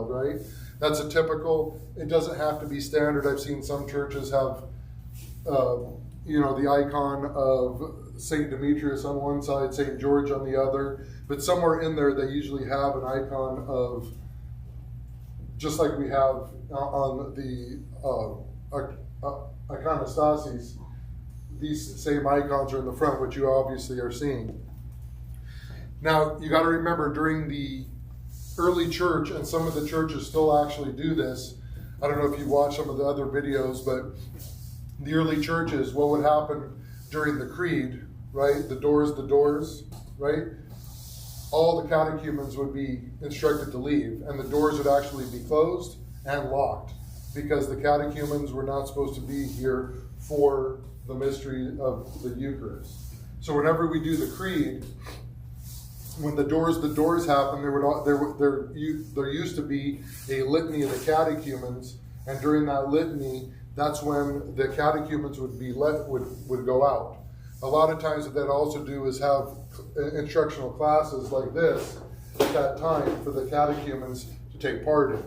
child, right? That's a typical, it doesn't have to be standard. I've seen some churches have, the icon of St. Demetrius on one side, St. George on the other, but somewhere in there they usually have an icon of, just like we have on the iconostasis, these same icons are in the front, which you obviously are seeing. Now, you got to remember, during the early church, and some of the churches still actually do this, I don't know if you watch some of the other videos, but the early churches, what would happen during the creed, right? The doors, right? All the catechumens would be instructed to leave, and the doors would actually be closed and locked, because the catechumens were not supposed to be here for the mystery of the Eucharist. So whenever we do the creed, when the doors happen, there used to be a litany of the catechumens, and during that litany, that's when the catechumens would go out. A lot of times what they'd also do is have instructional classes like this at that time for the catechumens to take part in.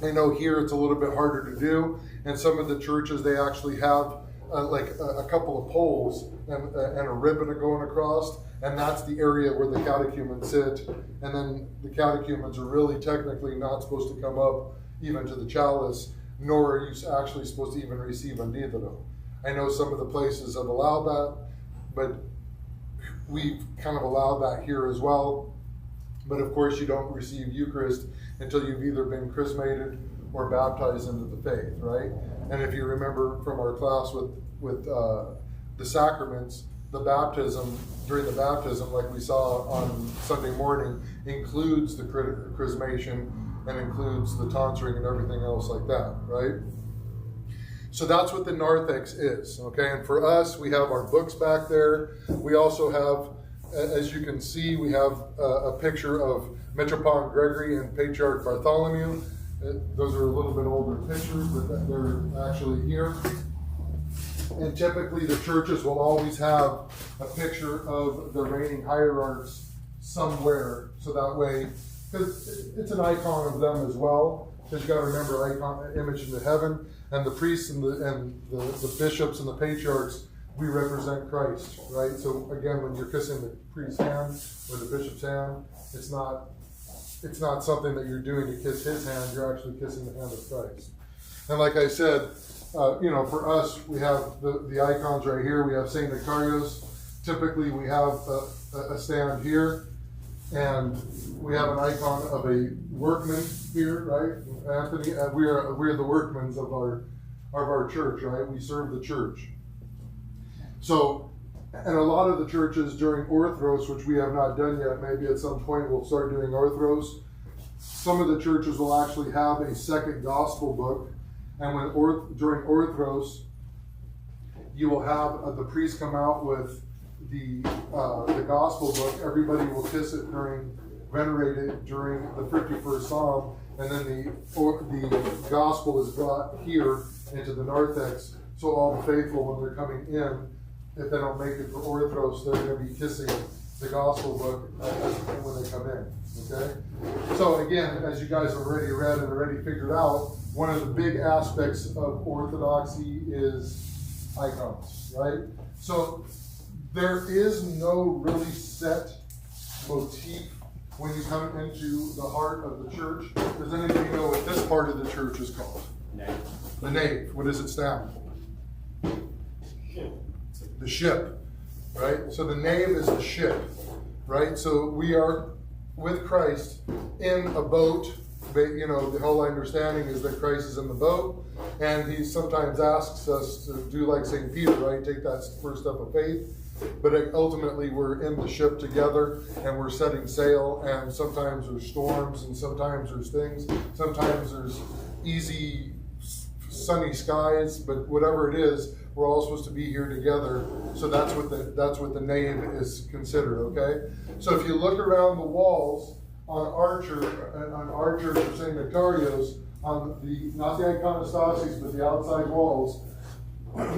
I know here it's a little bit harder to do, and some of the churches, they actually have a couple of poles and a ribbon going across, and that's the area where the catechumens sit, and then the catechumens are really technically not supposed to come up even to the chalice, nor are you actually supposed to even receive andíthero. I know some of the places have allowed that, but we've kind of allowed that here as well. But of course, you don't receive Eucharist until you've either been chrismated or baptized into the faith, right? And if you remember from our class with the sacraments, the baptism, during the baptism, like we saw on Sunday morning, includes the chrismation and includes the tonsure and everything else like that, right? So that's what the narthex is, okay? And for us, we have our books back there. We also have, as you can see, we have a picture of Metropolitan Gregory and Patriarch Bartholomew. Those are a little bit older pictures, but they're actually here. And typically the churches will always have a picture of the reigning hierarchs somewhere, so that way, because it's an icon of them as well, because you got to remember image into heaven, and the priests and the bishops and the patriarchs, we represent Christ, right? So again, when you're kissing the priest's hand or the bishop's hand, it's not something that you're doing to kiss his hand, you're actually kissing the hand of Christ. And like I said, for us, we have the icons right here. We have St. Nectarios. Typically, we have a stand here, and we have an icon of a workman here, right? Anthony, we're the workmen of our church, right? We serve the church. So, and a lot of the churches during Orthros, which we have not done yet, maybe at some point we'll start doing Orthros. Some of the churches will actually have a second gospel book, and during Orthros, you will have the priest come out with the gospel book. Everybody will kiss it venerate it during the 51st Psalm, and then the gospel is brought here into the narthex. So all the faithful, when they're coming in, if they don't make it for Orthros, they're going to be kissing the gospel book when they come in. Okay? So again, as you guys have already read and already figured out, one of the big aspects of Orthodoxy is icons, right? So there is no really set motif when you come into the heart of the church. Does anybody know what this part of the church is called? Nave. The nave. What does it stand for? The ship, right? So the nave is the ship, right? So we are with Christ in a boat. The whole understanding is that Christ is in the boat, and he sometimes asks us to do like St. Peter, right? Take that first step of faith. But ultimately, we're in the ship together, and we're setting sail, and sometimes there's storms, and sometimes there's things. Sometimes there's easy, sunny skies, but whatever it is, we're all supposed to be here together. So that's what the nave is considered, okay? So if you look around the walls on our church of St. Nectarios, on not the iconostasis, but the outside walls,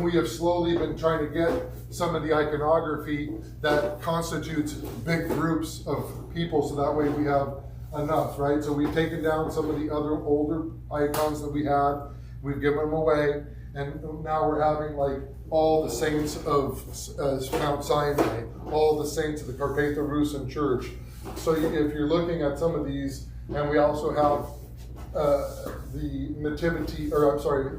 we have slowly been trying to get some of the iconography that constitutes big groups of people, so that way we have enough, right? So we've taken down some of the other older icons that we had. We've given them away. And now we're having like all the saints of Mount Sinai, all the saints of the Carpatho-Rusan Church. So if you're looking at some of these, and we also have the nativity, or I'm sorry,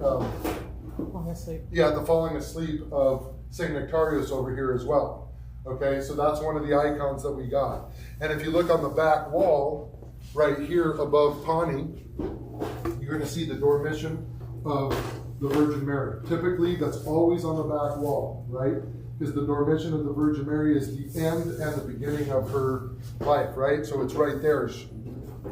Falling asleep. yeah, the falling asleep of St. Nectarius over here as well. Okay, so that's one of the icons that we got. And if you look on the back wall, right here above Pani, you're going to see the Dormition of the Virgin Mary. Typically, that's always on the back wall, right? Because the Dormition of the Virgin Mary is the end and the beginning of her life, right? So it's right there.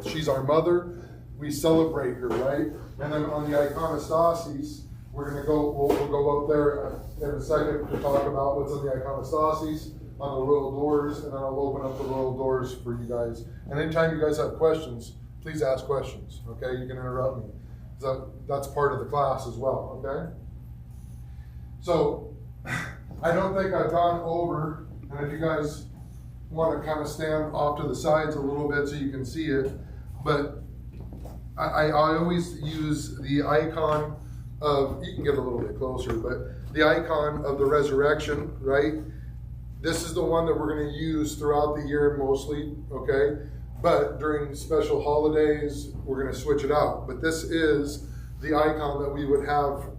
She's our mother. We celebrate her, right? And then on the iconostases, we're going to go, we'll go up there in a second to talk about what's on the iconostases, on the royal doors, and then I'll open up the royal doors for you guys. And anytime you guys have questions, please ask questions, okay? You can interrupt me. That's part of the class as well, okay? So, I don't think I've gone over, and if you guys want to kind of stand off to the sides a little bit so you can see it, but I always use the icon of, you can get a little bit closer, but the icon of the resurrection, right? This is the one that we're going to use throughout the year mostly, okay? But during special holidays, we're going to switch it out. But this is the icon that we would have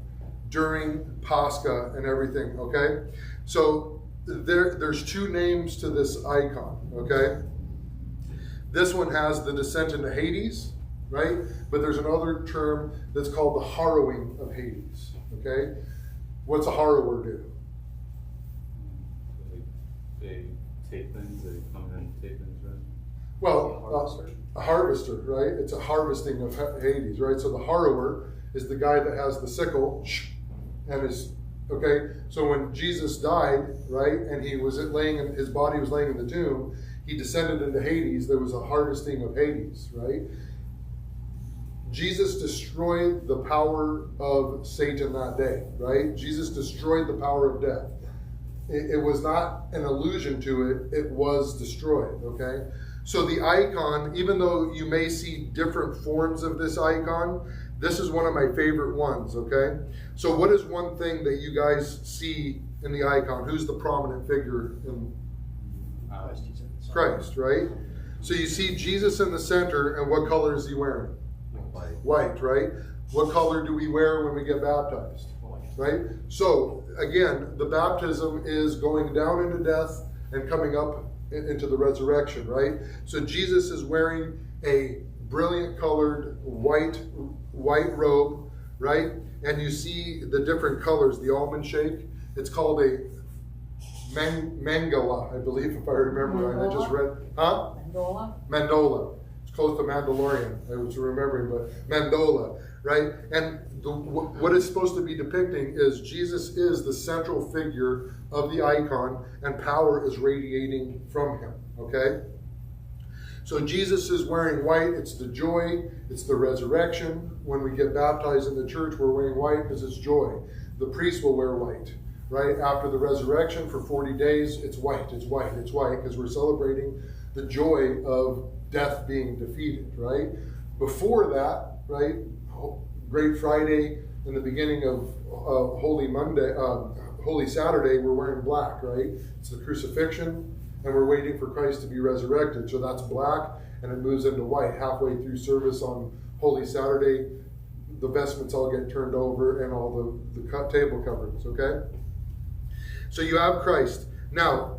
during Pascha and everything, okay? So there's two names to this icon, okay? This one has the descent into Hades, right? But there's another term that's called the harrowing of Hades, okay? What's a harrower do? They take things, they come in and take things, right? Well, a harvester, right? It's a harvesting of Hades, right? So the harrower is the guy that has the sickle and is, okay? So when Jesus died, right, and he was his body was laying in the tomb, he descended into Hades. There was a harvesting of Hades, right? Jesus destroyed the power of Satan that day, right? Jesus destroyed the power of death. It was not an allusion to it, it was destroyed, okay? So the icon, even though you may see different forms of this icon, this is one of my favorite ones, okay? So what is one thing that you guys see in the icon? Who's the prominent figure in Christ, right? So you see Jesus in the center, and what color is he wearing? White, right? What color do we wear when we get baptized? Right? So, again, the baptism is going down into death and coming up into the resurrection, right? So Jesus is wearing a brilliant colored white robe, right? And you see the different colors, the almond shake. It's called a Mangala, I believe, if I remember right. I just read, huh? Mandola. It's close to Mandalorian, I was remembering, but Mandola, right? And what it's supposed to be depicting is Jesus is the central figure of the icon, and power is radiating from him, okay? So Jesus is wearing white. It's the joy. It's the resurrection. When we get baptized in the church, we're wearing white because it's joy. The priest will wear white, right? After the resurrection for 40 days, it's white, it's white, it's white, because we're celebrating the joy of death being defeated, right? Before that, right, Great Friday and the beginning of Holy Monday, Holy Saturday, we're wearing black, right? It's the crucifixion, and we're waiting for Christ to be resurrected. So that's black, and it moves into white. Halfway through service on Holy Saturday, the vestments all get turned over and all the table coverings, okay? So you have Christ. Now,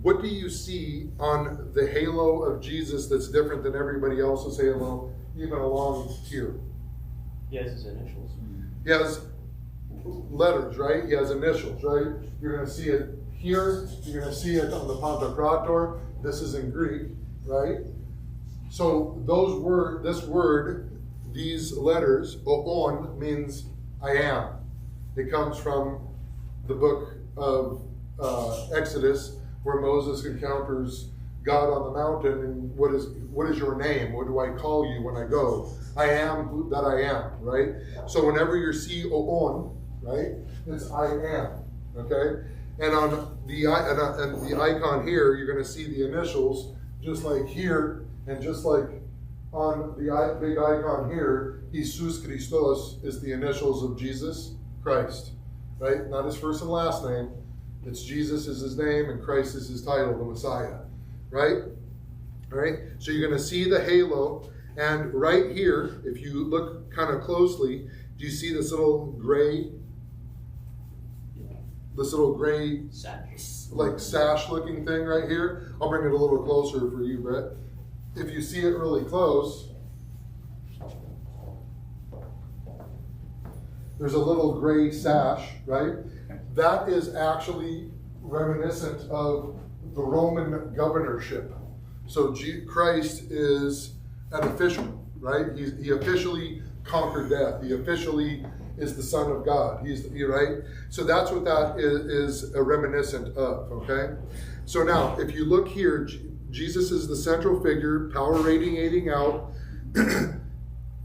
what do you see on the halo of Jesus that's different than everybody else's halo, even along here? He has his initials. He has letters, right? He has initials, right? You're going to see it here. You're going to see it on the Pantocrator. This is in Greek, right? So these letters, oon, means I am. It comes from the book of Exodus, where Moses encounters God on the mountain, and what is your name? What do I call you when I go? I am that I am, right? So whenever you see oon, right, it's I am, okay? And on the icon here, you're going to see the initials, just like here, And just like on the big icon here, Jesus Christos is the initials of Jesus Christ, right? Not his first and last name. It's Jesus is his name and Christ is his title, the Messiah, right? All right. So you're going to see the halo, and right here, if you look kind of closely, do you see this little gray? This little gray, like sash-looking thing right here. I'll bring it a little closer for you, Brett. If you see it really close, there's a little gray sash, right? That is actually reminiscent of the Roman governorship. So Christ is an official, right? He officially conquered death. He officially is the Son of God. Right? So that's what that is a reminiscent of, okay? So now, if you look here, Jesus is the central figure, power radiating out.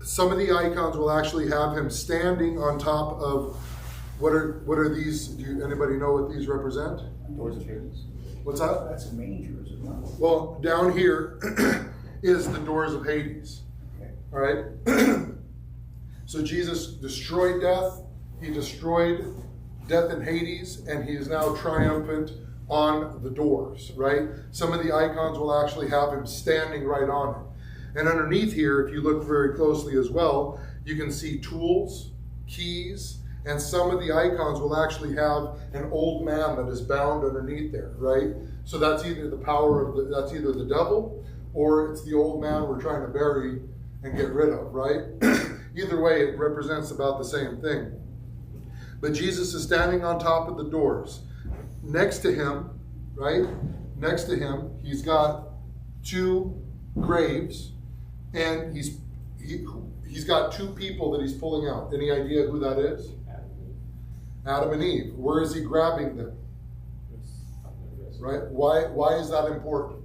Some of the icons will actually have him standing on top of, what are these? Anybody know what these represent? Doors of Hades. What's that? That's a manger, is it not? Well, down here is the doors of Hades. Okay. All right? So Jesus destroyed death. He destroyed death in Hades, and he is now triumphant on the doors, right? Some of the icons will actually have him standing right on it. And underneath here, if you look very closely as well, you can see tools, keys, and some of the icons will actually have an old man that is bound underneath there, right? So that's either the power of that's either the devil, or it's the old man we're trying to bury and get rid of, right? Either way, it represents about the same thing. But Jesus is standing on top of the doors. Next to him, right? Next to him, he's got two graves, and he's got two people that he's pulling out. Any idea who that is? Adam and Eve. Where is he grabbing them? Right? Why is that important?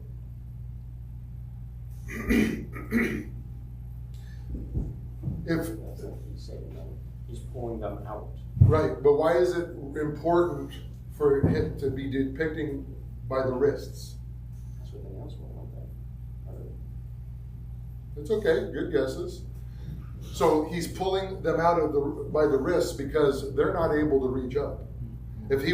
He's pulling them out. Right, but why is it important for it to be depicting by the wrists? That's what the announcement went like. It's okay, good guesses. So he's pulling them out of by the wrists because they're not able to reach up. If they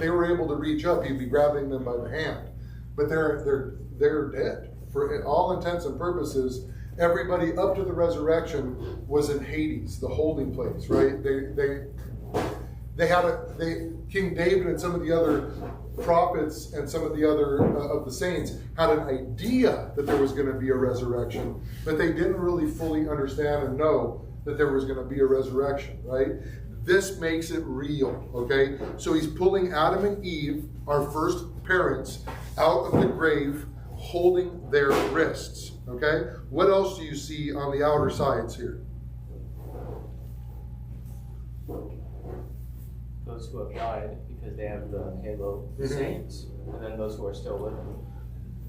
were able to reach up, he'd be grabbing them by the hand. But they're dead. For all intents and purposes, everybody up to the resurrection was in Hades, the holding place, right? King David and some of the other prophets and some of the other of the saints had an idea that there was going to be a resurrection, but they didn't really fully understand and know that there was going to be a resurrection, right? This makes it real, okay? So he's pulling Adam and Eve, our first parents, out of the grave, holding their wrists, okay? What else do you see on the outer sides here? Those who have died because they have the halo saints, and then those who are still living.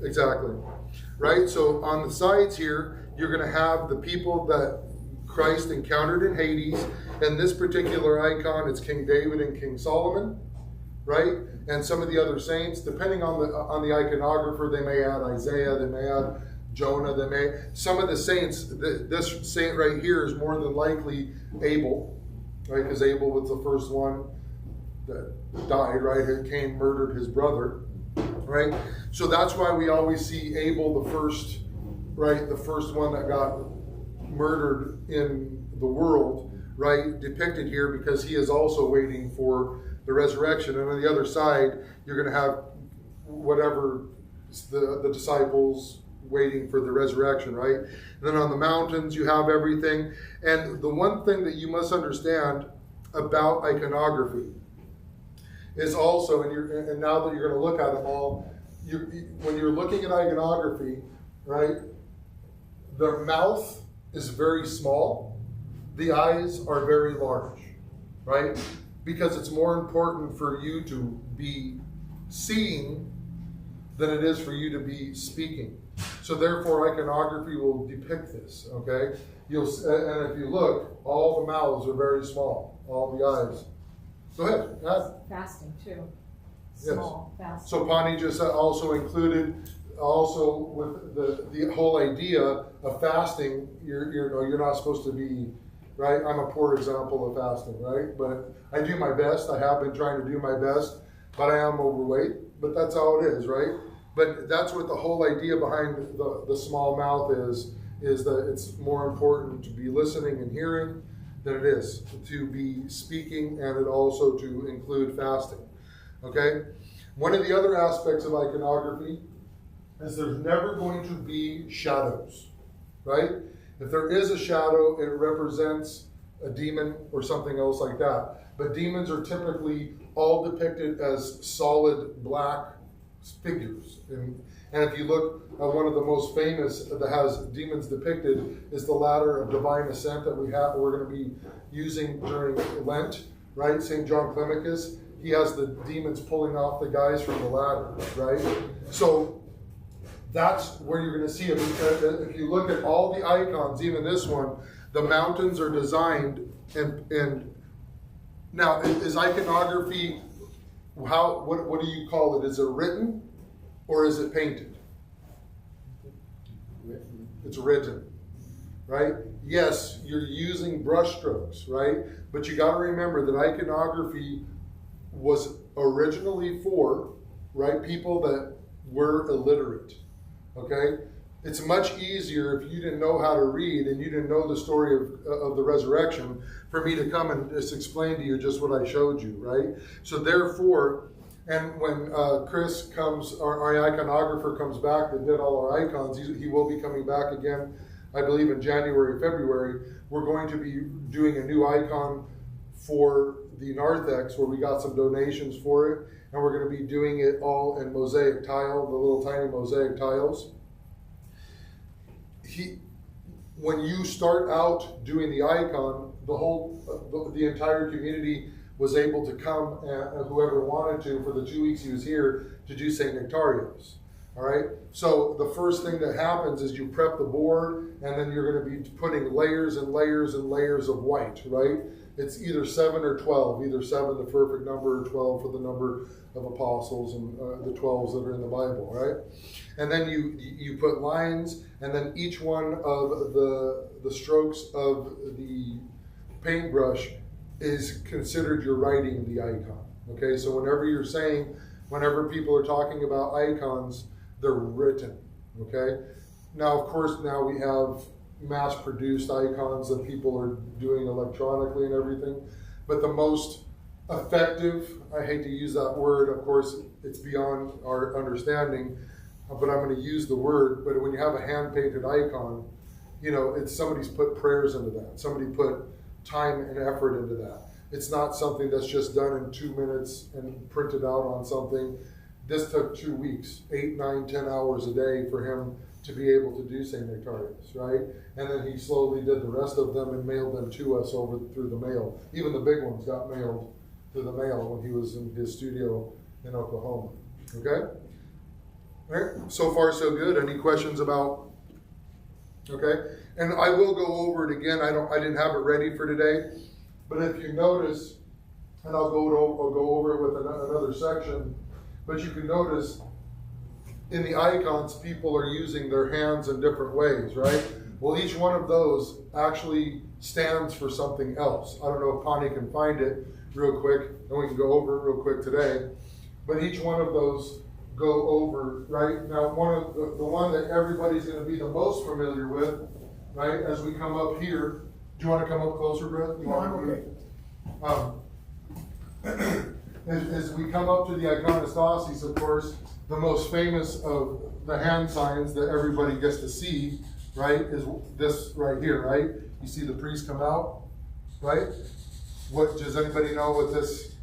Exactly. Right? So on the sides here, you're going to have the people that Christ encountered in Hades. And this particular icon, it's King David and King Solomon, right? And some of the other saints, depending on the iconographer, they may add Isaiah, they may add Jonah, some of the saints, this saint right here is more than likely Abel, right? Because Abel was the first one that died, right? Cain murdered his brother, right? So that's why we always see Abel the first, right? The first one that got murdered in the world, right? Depicted here because he is also waiting for the resurrection. And on the other side, you're going to have whatever the disciples waiting for the resurrection, right? And then on the mountains, you have everything. And the one thing that you must understand about iconography is also, and now that you're going to look at them all, when you're looking at iconography, right, the mouth is very small, the eyes are very large, right? Because it's more important for you to be seeing than it is for you to be speaking. So therefore, iconography will depict this, okay? And if you look, all the mouths are very small, all the eyes. Go ahead. Fasting too. Small, fasting. So Pani just also included also with the whole idea of fasting, you're not supposed to be, right? I'm a poor example of fasting, right? But I do my best. I have been trying to do my best, but I am overweight. But that's how it is, right? But that's what the whole idea behind the small mouth is that it's more important to be listening and hearing than it is to be speaking, and it also to include fasting. Okay? One of the other aspects of iconography is there's never going to be shadows, right? If there is a shadow, it represents a demon or something else like that. But demons are typically all depicted as solid black figures. And if you look at one of the most famous that has demons depicted is the ladder of divine ascent that we're going to be using during Lent, right? St. John Climacus, he has the demons pulling off the guys from the ladder, right? So that's where you're going to see it. If you look at all the icons, even this one, the mountains are designed and now is iconography, what do you call it? Is it written or is it painted? Written. It's written, right? Yes, you're using brushstrokes, right? But you got to remember that iconography was originally for, right, people that were illiterate, okay? It's much easier if you didn't know how to read and you didn't know the story of the resurrection for me to come and just explain to you just what I showed you, right? So therefore, and when Chris comes, our iconographer comes back that did all our icons, he will be coming back again, I believe in January, February. We're going to be doing a new icon for the narthex where we got some donations for it, and we're going to be doing it all in mosaic tile, the little tiny mosaic tiles. When you start out doing the icon, the entire community was able to come, whoever wanted to, for the 2 weeks he was here, to do St. Nectarios. All right? So the first thing that happens is you prep the board, and then you're going to be putting layers and layers and layers of white, right? It's either 7 or 12, either 7 the perfect number, or 12 for the number of apostles, and the 12s that are in the Bible, right? And then you put lines, and then each one of the strokes of the paintbrush is considered you're writing the icon. Okay, so whenever people are talking about icons, they're written. Okay, now of course now we have mass-produced icons that people are doing electronically and everything, but the most effective, I hate to use that word, of course it's beyond our understanding, but I'm going to use the word, but when you have a hand-painted icon, it's somebody's put prayers into that. Somebody put time and effort into that. It's not something that's just done in 2 minutes and printed out on something. This took 2 weeks, 8, 9, 10 hours a day for him to be able to do St. Nectarius, right? And then he slowly did the rest of them and mailed them to us through the mail. Even the big ones got mailed through the mail when he was in his studio in Oklahoma. Okay? All right, so far so good. Any questions about? Okay, and I will go over it again. I didn't have it ready for today, but if you notice, and I'll go over it with another section. But you can notice in the icons, people are using their hands in different ways, right? Well, each one of those actually stands for something else. I don't know if Connie can find it real quick, and we can go over it real quick today. But each one of those go over, right? Now, the one that everybody's going to be the most familiar with, right, as we come up here. Do you want to come up closer, Brett? As we come up to the iconostasis, of course, the most famous of the hand signs that everybody gets to see, right, is this right here, right? You see the priest come out, right? What does anybody know what this?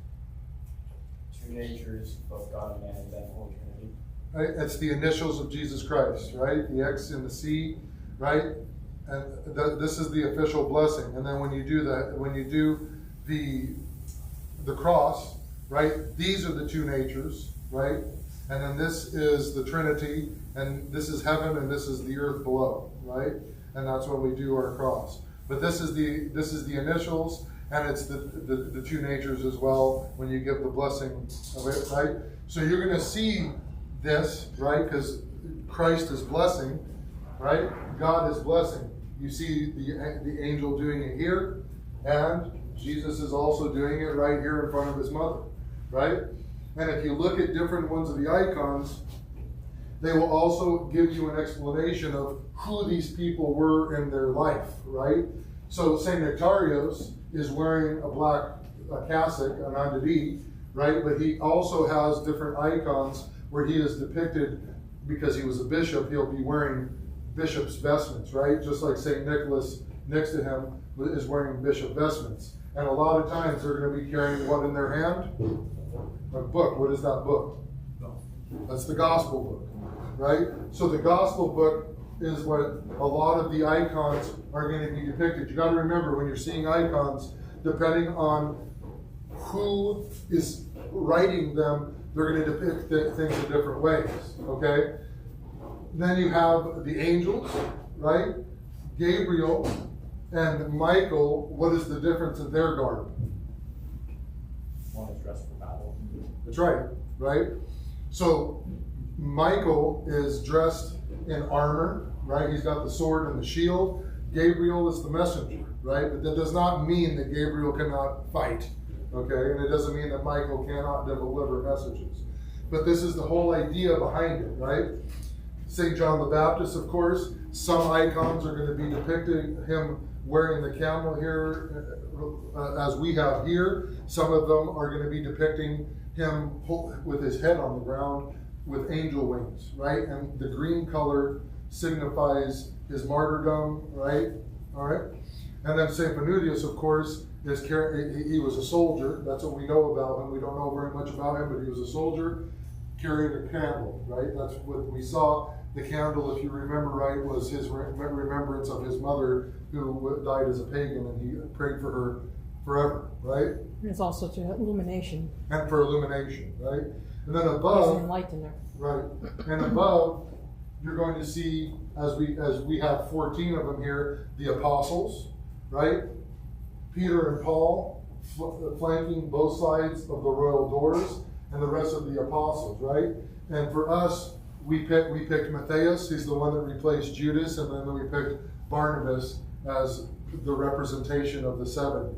Two natures, both God and man, and then whole Trinity. Right, it's the initials of Jesus Christ, right? The X and the C, right? And this is the official blessing. And then when you do that, when you do the cross, right? These are the two natures, right? And then this is the Trinity, and this is heaven, and this is the earth below, right? And that's when we do our cross. But this is the initials, and it's the two natures as well when you give the blessing of it, right? So you're going to see this, right? Because Christ is blessing, right? God is blessing. You see the angel doing it here, and Jesus is also doing it right here in front of his mother, right? And if you look at different ones of the icons, they will also give you an explanation of who these people were in their life, right? So St. Nectarios is wearing a black cassock, an andadí, right? But he also has different icons where he is depicted, because he was a bishop, he'll be wearing bishop's vestments, right? Just like St. Nicholas next to him is wearing bishop vestments. And a lot of times they're going to be carrying what in their hand? A book. What is that book? That's the gospel book, right? So the gospel book is what a lot of the icons are going to be depicted. You got to remember, when you're seeing icons, depending on who is writing them, they're going to depict things in different ways, okay? Then you have the angels, right? Gabriel and Michael. What is the difference in their garb? One is dressed for battle. That's right, right? So Michael is dressed in armor, right? He's got the sword and the shield. Gabriel is the messenger, right? But that does not mean that Gabriel cannot fight, okay? And it doesn't mean that Michael cannot deliver messages. But this is the whole idea behind it, right? St. John the Baptist, of course, some icons are going to be depicting him wearing the camel here, as we have here. Some of them are going to be depicting him with his head on the ground with angel wings, right? And the green color signifies his martyrdom, right? All right. And then St. Benedius, of course, he was a soldier. That's what we know about him. We don't know very much about him, but he was a soldier carrying a candle, right? That's what we saw. The candle, if you remember right, was his remembrance of his mother who died as a pagan, and he prayed for her forever, right? It's also to illumination. And for illumination, right? And then He's an above, enlightener. right? And above, you're going to see, as we have 14 of them here, the apostles, right? Peter and Paul flanking both sides of the royal doors, and the rest of the apostles, right? And for us, we picked Matthias. He's the one that replaced Judas, and then we picked Barnabas as the representation of the 70.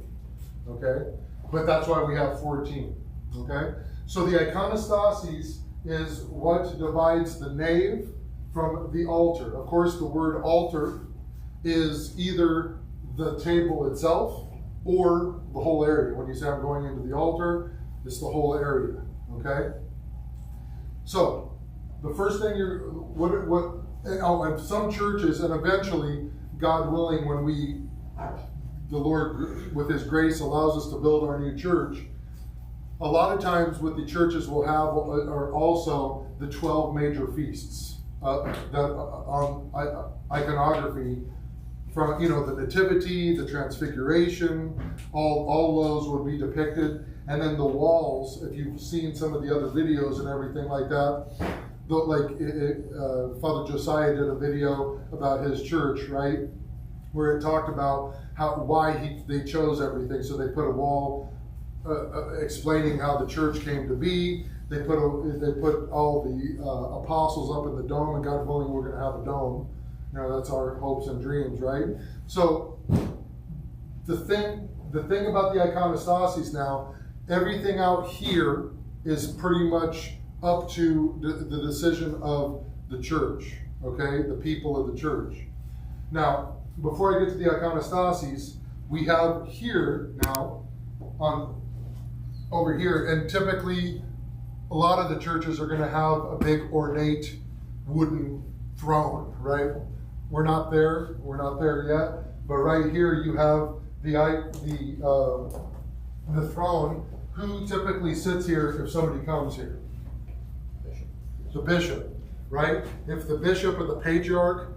Okay, but that's why we have 14. Okay, so the iconostasis is what divides the nave from the altar. Of course, the word altar is either the table itself or the whole area. When you say I'm going into the altar, it's the whole area. Okay, so the first thing and some churches, and eventually, God willing, when the Lord, with His grace, allows us to build our new church, a lot of times what the churches will have are also the 12 major feasts on iconography, from the Nativity, the Transfiguration, all those would be depicted. And then the walls, if you've seen some of the other videos and everything like that, Father Josiah did a video about his church, right, where it talked about why they chose everything. So they put a wall explaining how the church came to be. They put all the apostles up in the dome, and God willing, we're going to have a dome. That's our hopes and dreams, right? So the thing about the iconostasis now, everything out here is pretty much up to the decision of the church, okay? The people of the church. Now, before I get to the iconostasis, we have here now, over here, and typically a lot of the churches are going to have a big ornate wooden throne, right? We're not there yet, but right here you have the throne. Who typically sits here if somebody comes here? The bishop, right? If the bishop or the patriarch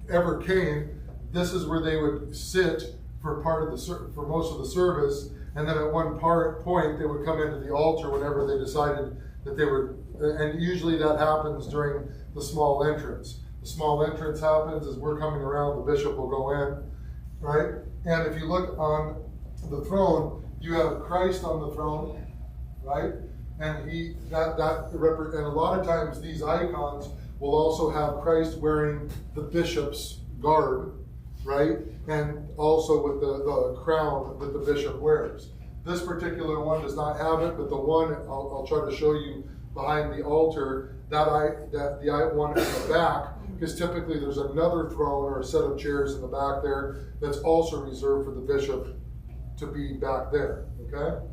ever came, this is where they would sit for most of the service, and then at one point they would come into the altar whenever they decided that they were, and usually that happens during the small entrance. The small entrance happens as we're coming around, the bishop will go in, right? And if you look on the throne, you have Christ on the throne, right? And and a lot of times these icons we'll also have Christ wearing the bishop's garb, right? And also with the crown that the bishop wears. This particular one does not have it, but the one I'll try to show you behind the altar, the one in the back, because typically there's another throne or a set of chairs in the back there that's also reserved for the bishop to be back there, okay?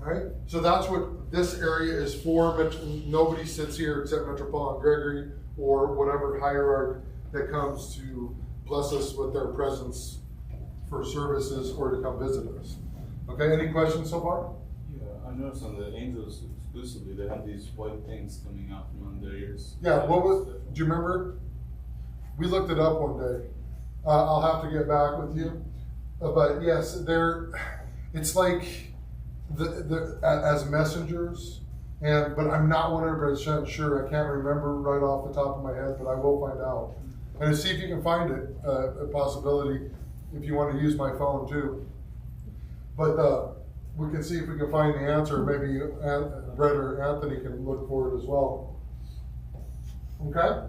All right, so that's what this area is for. Nobody sits here except Metropolitan Gregory or whatever hierarch that comes to bless us with their presence for services or to come visit us. Okay, any questions so far? Yeah, I noticed on the angels exclusively, they have these white things coming out from under their ears. Yeah, do you remember? We looked it up one day. I'll have to get back with you. But yes, it's like as messengers, but I'm not 100% sure. I can't remember right off the top of my head, but I will find out. And see if you can find it, a possibility, if you want to use my phone too. But we can see if we can find the answer. Maybe Brett or Anthony can look for it as well. Okay?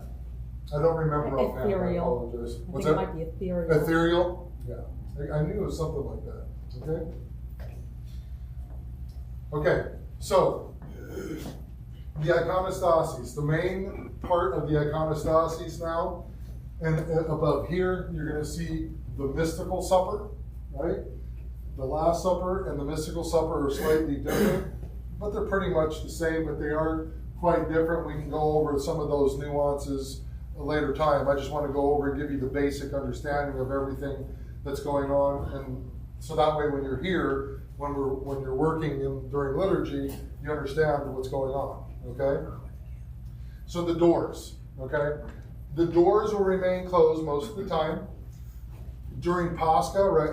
I don't remember offhand. I apologize. I think it might be ethereal. Ethereal? Yeah. I knew it was something like that. Okay? Okay, so the iconostasis, the main part of the iconostasis now, and above here, you're going to see the mystical supper, right? The Last Supper and the mystical supper are slightly different, but they're pretty much the same, but they are quite different. We can go over some of those nuances a later time. I just want to go over and give you the basic understanding of everything that's going on, and so that way when you're here, when you're working during liturgy, you understand what's going on, okay? So the doors, okay? The doors will remain closed most of the time. During Pascha, right,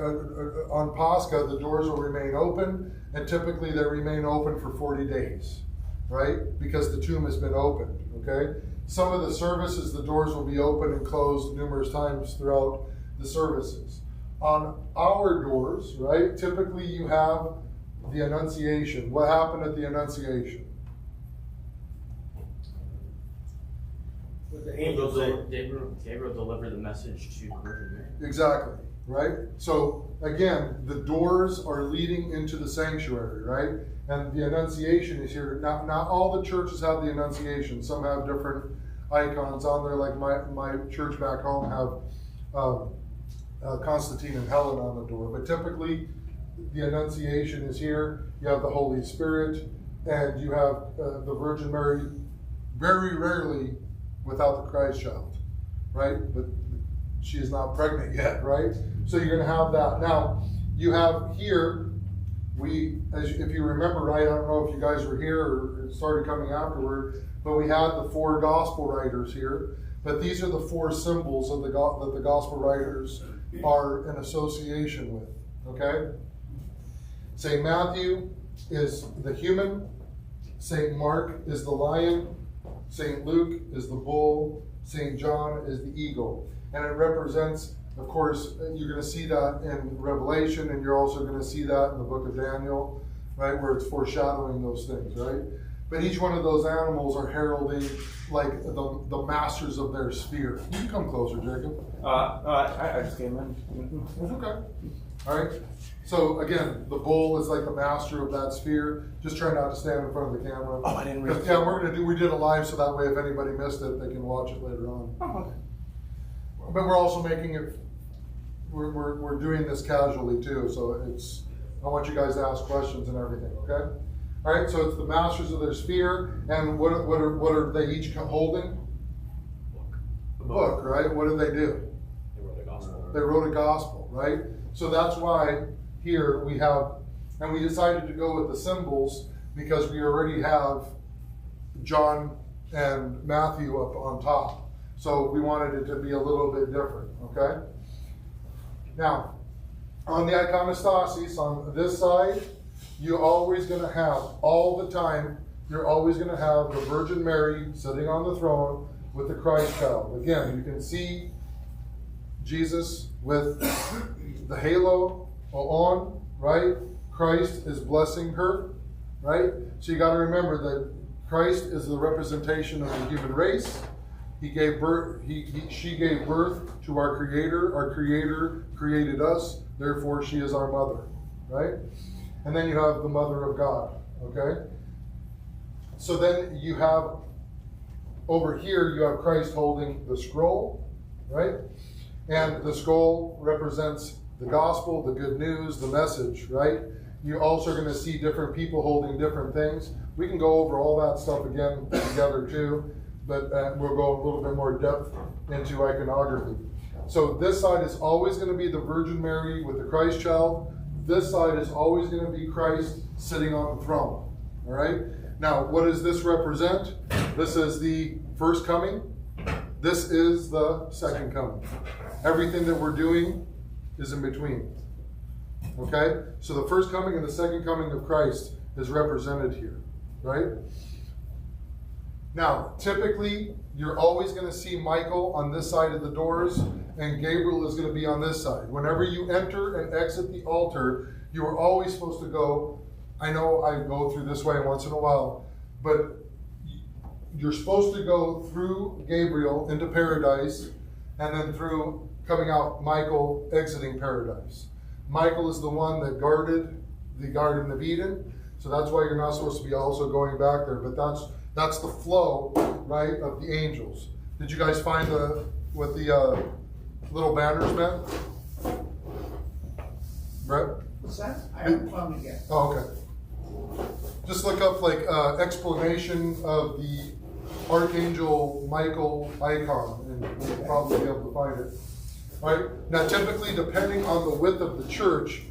on Pascha, the doors will remain open, and typically they remain open for 40 days, right? Because the tomb has been opened, okay? Some of the services, the doors will be open and closed numerous times throughout the services. On our doors, right, typically you have the Annunciation. What happened at the Annunciation? The angels, Gabriel delivered the message to the Virgin Mary. Exactly, right? So again, the doors are leading into the sanctuary, right? And the Annunciation is here. Not all the churches have the Annunciation. Some have different icons on there, like my church back home have Constantine and Helen on the door, but typically the Annunciation is here. You have the Holy Spirit, and you have the Virgin Mary, very rarely without the Christ child, right? But she is not pregnant yet, right? So you're going to have that. Now, you have here, if you remember right, I don't know if you guys were here or it started coming afterward, but we had the 4 gospel writers here. But these are the 4 symbols of that the gospel writers are in association with, okay? St. Matthew is the human, St. Mark is the lion, St. Luke is the bull, St. John is the eagle. And it represents, of course, you're going to see that in Revelation, and you're also going to see that in the book of Daniel, right, where it's foreshadowing those things, right? But each one of those animals are heralding like the masters of their sphere. You can come closer, Jacob. I just came in. It's okay. All right. So again, the bull is like the master of that sphere. Just try not to stand in front of the camera. Oh, I didn't realize. Yeah, we did it live, so that way if anybody missed it, they can watch it later on. Oh, okay. But we're also making it. We're doing this casually too, so I want you guys to ask questions and everything. Okay. All right, so it's the masters of their sphere, and what are they each holding? A book, right? What did they do? They wrote a gospel. They wrote a gospel, right? So that's why here we have, and we decided to go with the symbols because we already have John and Matthew up on top. So we wanted it to be a little bit different, okay? Now, on the iconostasis, on this side, you're always going to have, all the time, you're always going to have the Virgin Mary sitting on the throne with the Christ child. Again, you can see Jesus with the halo on, right? Christ is blessing her, right? So you got to remember that Christ is the representation of the human race. He gave birth. She gave birth to our Creator. Our Creator created us. Therefore, she is our mother, right? And then you have the Mother of God. Okay. So then you have over here. You have Christ holding the scroll, right? And the scroll represents the gospel, the good news, the message, right? You're also going to see different people holding different things. We can go over all that stuff again together too, but we'll go a little bit more depth into iconography. So this side is always going to be the Virgin Mary with the Christ child. This side is always going to be Christ sitting on the throne. All right? Now, what does this represent? This is the first coming. This is the second coming. Everything that we're doing is in between. Okay? So the first coming and the second coming of Christ is represented here. Right? Now, typically, you're always going to see Michael on this side of the doors, and Gabriel is going to be on this side. Whenever you enter and exit the altar, you are always supposed to go. I know I go through this way once in a while, but you're supposed to go through Gabriel into paradise, and then through coming out Michael exiting paradise. Michael is the one that guarded the Garden of Eden, so that's why you're not supposed to be also going back there. But that's the flow, right, of the angels. Did you guys find what the little banners meant? Brett? What's that? I haven't found it yet. Oh, okay. Just look up explanation of the Archangel Michael icon, and you'll probably be able to find it. All right. Now, typically, depending on the width of the church,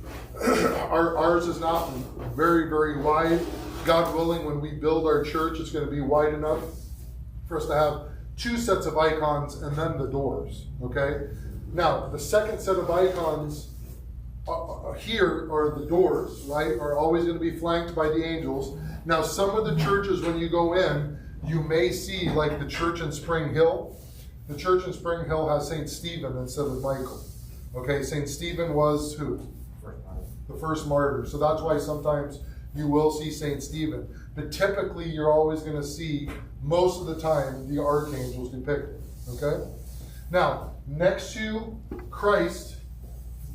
ours is not very, very wide. God willing, when we build our church, it's going to be wide enough for us to have two sets of icons and then the doors. Okay. Now, the second set of icons here are the doors, right, are always going to be flanked by the angels. Now, some of the churches, when you go in, you may see, like the church in Spring Hill. The church in Spring Hill has St. Stephen instead of Michael. Okay, St. Stephen was who? The first martyr. So that's why sometimes you will see St. Stephen. But typically, you're always going to see, most of the time, the archangels depicted. Okay? Now, next to Christ,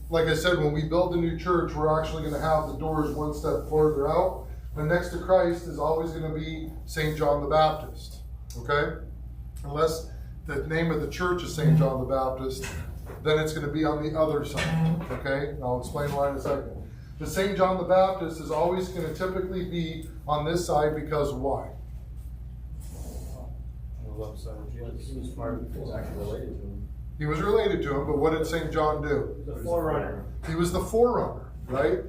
like I said, when we build the new church, we're actually going to have the doors one step further out. And next to Christ is always going to be St. John the Baptist. Okay? Unless the name of the church is St. John the Baptist, then it's going to be on the other side. Okay? I'll explain why in a second. The St. John the Baptist is always going to typically be on this side because why? On the left side of Jesus. He was smart because actually related to him. He was related to him, but what did St. John do? The forerunner. He was the forerunner, right?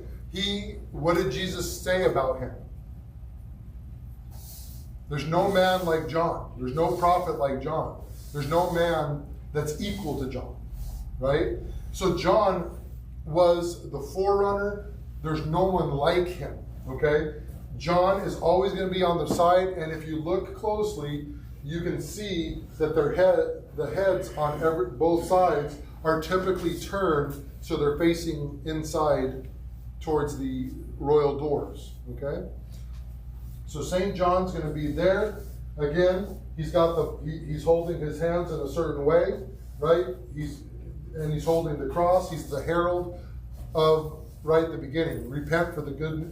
What did Jesus say about him? There's no man like John. There's no prophet like John. There's no man that's equal to John, right? So John was the forerunner. There's no one like him, okay? John is always going to be on the side, and if you look closely, you can see that the heads on both sides are typically turned so they're facing inside towards the royal doors, okay? So St. John's going to be there. Again, he's holding his hands in a certain way, right? He's holding the cross. He's the herald of right the beginning. Repent, for the kingdom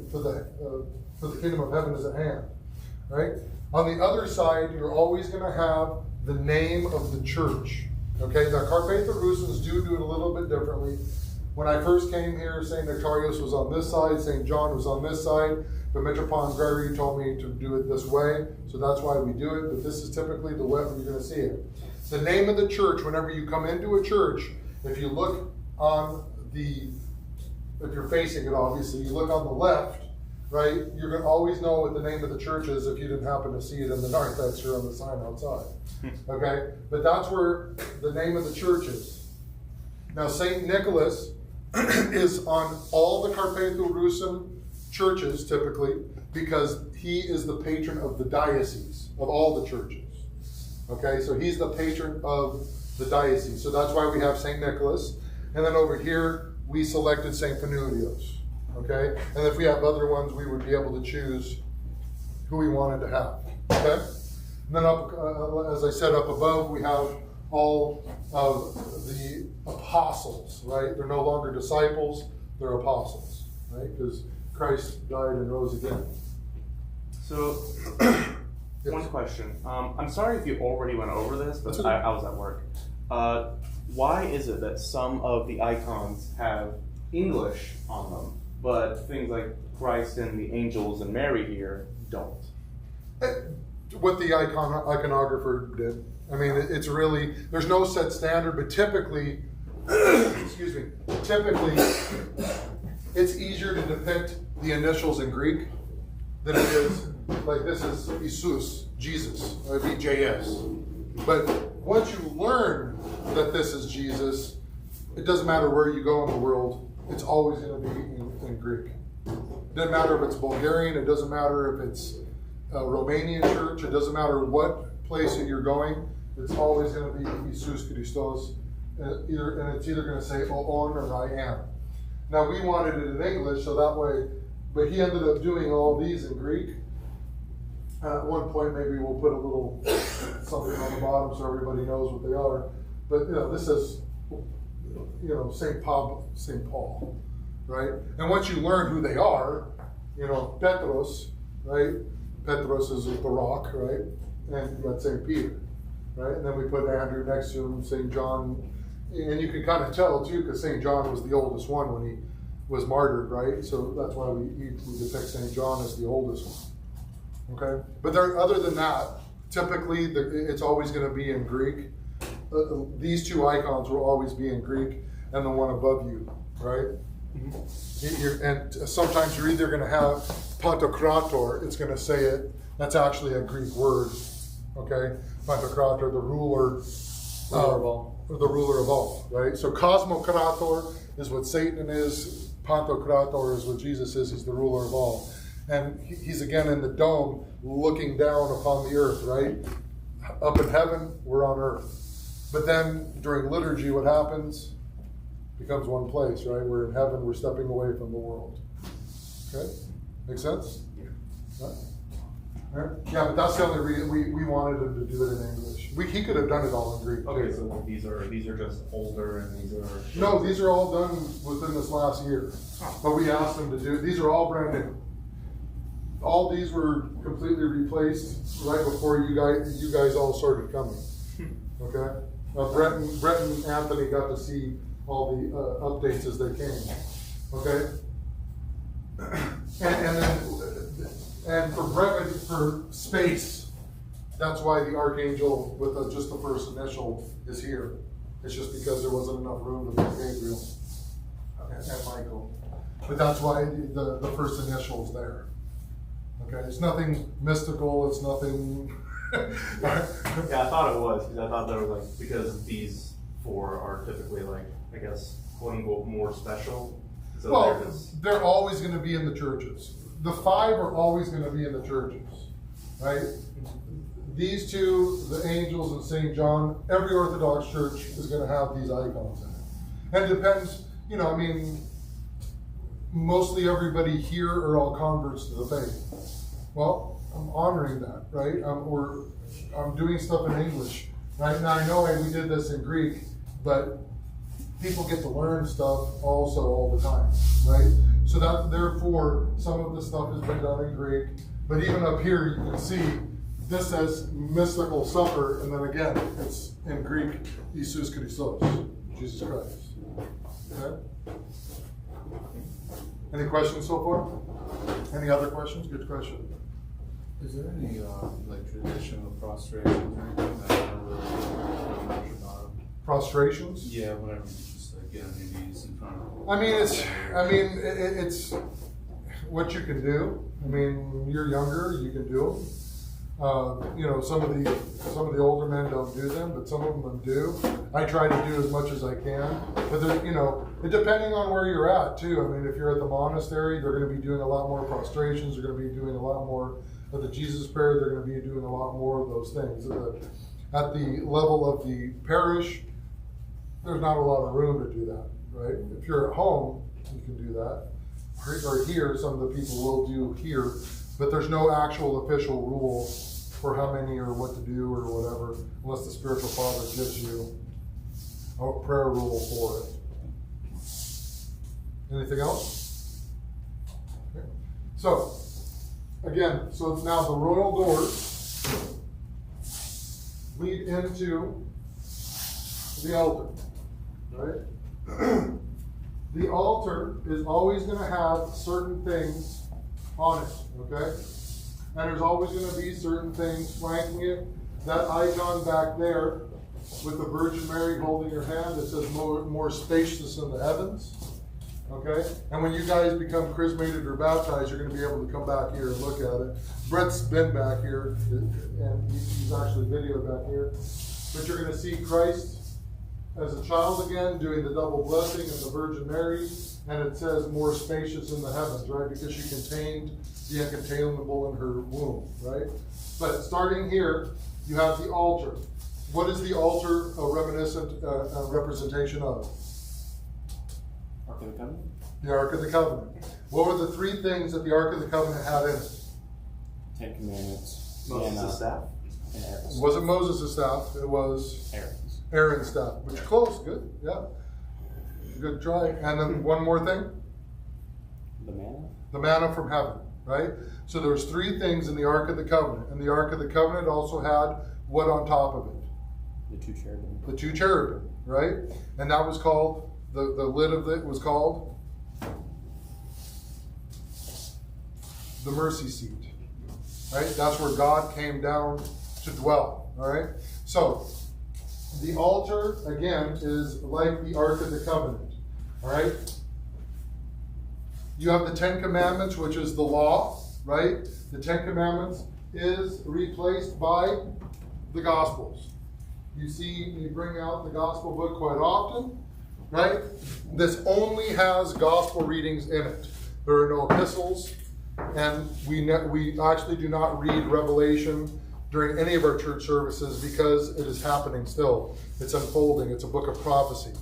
of heaven is at hand, right? On the other side, you're always going to have the name of the church. Okay, the Carpathia-Rusins do it a little bit differently. When I first came here, St. Nectarius was on this side, St. John was on this side, but Metropolitan Gregory told me to do it this way, so that's why we do it, but this is typically the way you're going to see it. The name of the church, whenever you come into a church, if you look if you're facing it, obviously, you look on the left, right, you're going to always know what the name of the church is if you didn't happen to see it in the dark extra on the sign outside. Okay? But that's where the name of the church is. Now, St. Nicholas is on all the Carpatho-Rusin churches, typically, because he is the patron of the diocese, of all the churches. Okay? So he's the patron of the diocese. So that's why we have St. Nicholas. And then over here, we selected St. Panurios. Okay? And if we have other ones, we would be able to choose who we wanted to have. Okay? And then up, as I said, up above, we have all of the apostles, right? They're no longer disciples, they're apostles, right? Because Christ died and rose again. So, one question. I'm sorry if you already went over this, but okay. I was at work. Why is it that some of the icons have English on them, but things like Christ and the angels and Mary here don't? What the iconographer did. I mean, it's really, there's no set standard, but typically, excuse me, typically, it's easier to depict the initials in Greek than it is, like this is Jesus, or EJS. But once you learn that this is Jesus, it doesn't matter where you go in the world, it's always going to be in Greek. It doesn't matter if it's Bulgarian, it doesn't matter if it's a Romanian church, it doesn't matter what place that you're going, it's always going to be Jesus Christos, and it's either going to say on or I am. Now we wanted it in English, so that way, but he ended up doing all these in Greek. At one point, maybe we'll put a little something on the bottom so everybody knows what they are. But this is, St. Paul, right? And once you learn who they are, Petros, right? Petros is the rock, right? And you got St. Peter, right? And then we put Andrew next to him, St. John. And you can kind of tell, too, because St. John was the oldest one when he was martyred, right? So that's why we depict St. John as the oldest one. Okay? But other than that, typically it's always going to be in Greek. These two icons will always be in Greek, and the one above you, right? And sometimes you're either going to have Pantocrator, it's going to say it, that's actually a Greek word, okay? Pantocrator, the ruler of all, right? So Cosmocrator is what Satan is, Pantocrator is what Jesus is, he's the ruler of all. And he's again in the dome looking down upon the earth, right? Up in heaven, we're on earth. But then during liturgy, what happens? Becomes one place, right? We're in heaven, we're stepping away from the world. Okay? Make sense? Yeah. Right? Yeah, but that's the only reason we wanted him to do it in English. He could have done it all in Greek. Okay, too. so these are just older and these are... No, these are all done within this last year. But we asked them to do, these are all brand new. All these were completely replaced right before you guys all started coming. Okay? Brett and Anthony got to see all the updates as they came. Okay? And for space, that's why the archangel with just the first initial is here. It's just because there wasn't enough room to put Gabriel and Michael. But that's why the first initial is there. Okay, it's nothing mystical, it's nothing... Yeah, I thought it was, because I thought they were because these four are typically I guess, quote unquote, more special. So well, they're always going to be in the churches. The five are always going to be in the churches, right? These two, the angels and St. John, every Orthodox church is going to have these icons in it. And it depends, mostly everybody here are all converts to the faith. Well, I'm honoring that, right? I'm doing stuff in English. Right now, I know we did this in Greek, but people get to learn stuff also all the time, right? So that therefore, some of the stuff has been done in Greek, but even up here, you can see this says mystical supper, and then again, it's in Greek, Jesus Christos, Jesus Christ. Okay? Any questions so far? Any other questions? Good question. Is there any traditional prostrations or anything that I don't really know much about? Prostrations? Yeah, whatever. Just get on your knees in front of. I mean, it's what you can do. I mean, you're younger, you can do them. Some of the older men don't do them, but some of them do. I try to do as much as I can, but depending on where you're at too. I mean, if you're at the monastery, they're going to be doing a lot more prostrations. They're going to be doing a lot more of the Jesus prayer. They're going to be doing a lot more of those things. At the level of the parish, there's not a lot of room to do that, right? If you're at home, you can do that. Or here, some of the people will do here, but there's no actual official rule for how many or what to do or whatever, unless the spiritual father gives you a prayer rule for it. Anything else? Okay. So, again, so now the royal doors lead into the altar, right? The altar is always going to have certain things on it, okay? And there's always going to be certain things flanking it. That icon back there with the Virgin Mary holding her hand, it says more spacious in the heavens. Okay? And when you guys become chrismated or baptized, you're going to be able to come back here and look at it. Brett's been back here, and he's actually videoed back here. But you're going to see Christ as a child again, doing the double blessing and the Virgin Mary. And it says more spacious in the heavens, right? Because she contained the incontainable in her womb, right? But starting here, you have the altar. What is the altar a representation of? Ark of the Covenant? The Ark of the Covenant. What were the three things that the Ark of the Covenant had in it? Ten Commandments. Moses' staff. And Aaron's. It wasn't Moses' staff, it was Aaron's. Aaron's staff. Which close, good, yeah. Good try. And then one more thing. The manna? The manna from heaven, right? So there was three things in the Ark of the Covenant. And the Ark of the Covenant also had what on top of it? The two cherubim. The two cherubim, right? And that was called, the lid of it was called the mercy seat, right? That's where God came down to dwell, all right? So, the altar, again, is like the Ark of the Covenant, all right? You have the Ten Commandments, which is the law, right? The Ten Commandments is replaced by the Gospels. You see, you bring out the Gospel book quite often, right? This only has Gospel readings in it. There are no epistles, and we actually do not read Revelation during any of our church services because it is happening still. It's unfolding. It's a book of prophecy,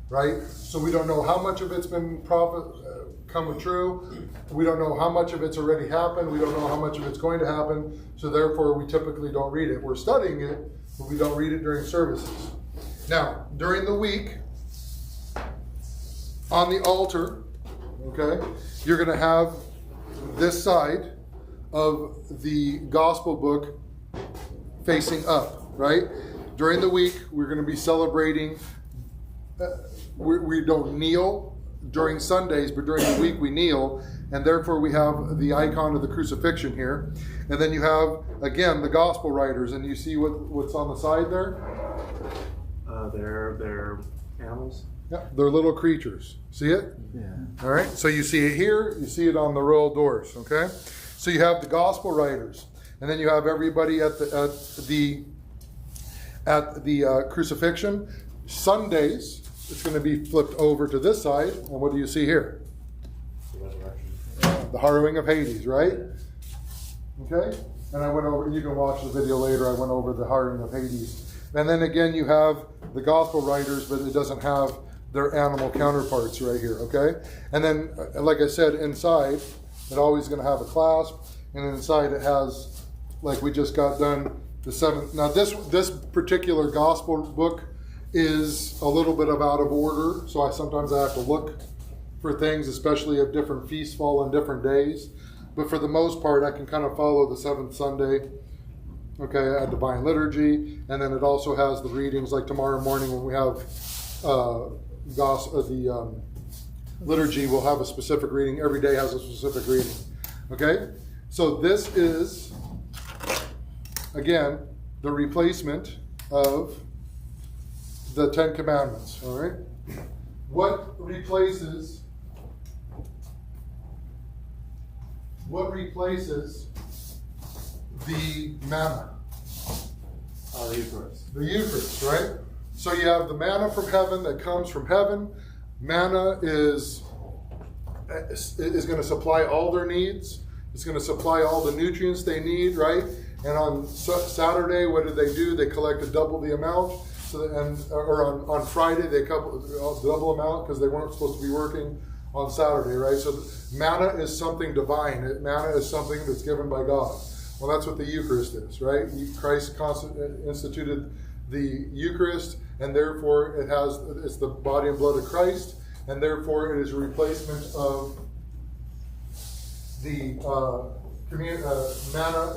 right? So we don't know how much of it's been come true. We don't know how much of it's already happened. We don't know how much of it's going to happen. So therefore, we typically don't read it. We're studying it, but we don't read it during services. Now, during the week, on the altar, okay, you're going to have this side of the gospel book facing up, right? During the week, we're going to be celebrating. We don't kneel during Sundays, but during the week we kneel, and therefore we have the icon of the crucifixion here. And then you have, again, the gospel writers, and you see what's on the side there? They're animals. Yeah, they're little creatures. See it? Yeah. All right, so you see it here, you see it on the royal doors, okay? So you have the gospel writers, and then you have everybody at the crucifixion. Sundays, it's going to be flipped over to this side, and what do you see here? The resurrection. The harrowing of Hades, right? Okay? And I went over, you can watch the video later, I went over the harrowing of Hades. And then again, you have the gospel writers, but it doesn't have their animal counterparts right here, okay? And then, like I said, inside, it's always going to have a clasp, and inside it has, like we just got done, the seventh. Now, this particular gospel book is a little bit of out of order, so sometimes I have to look for things, especially if different feasts fall on different days. But for the most part, I can kind of follow the seventh Sunday, okay, at Divine Liturgy, and then it also has the readings, like tomorrow morning when we have the liturgy, we'll have a specific reading. Every day has a specific reading, okay? So this is, again, the replacement of the Ten Commandments, all right? What replaces the manna? The Eucharist. The Eucharist, right? So you have the manna from heaven that comes from heaven. Manna is going to supply all their needs. It's going to supply all the nutrients they need, right? And on Saturday, what did they do? They collected double the amount. Or on Friday, they double amount because they weren't supposed to be working on Saturday, right? So manna is something divine. Manna is something that's given by God. Well, that's what the Eucharist is, right? Christ instituted the Eucharist, and therefore it's the body and blood of Christ, and therefore it is a replacement of the manna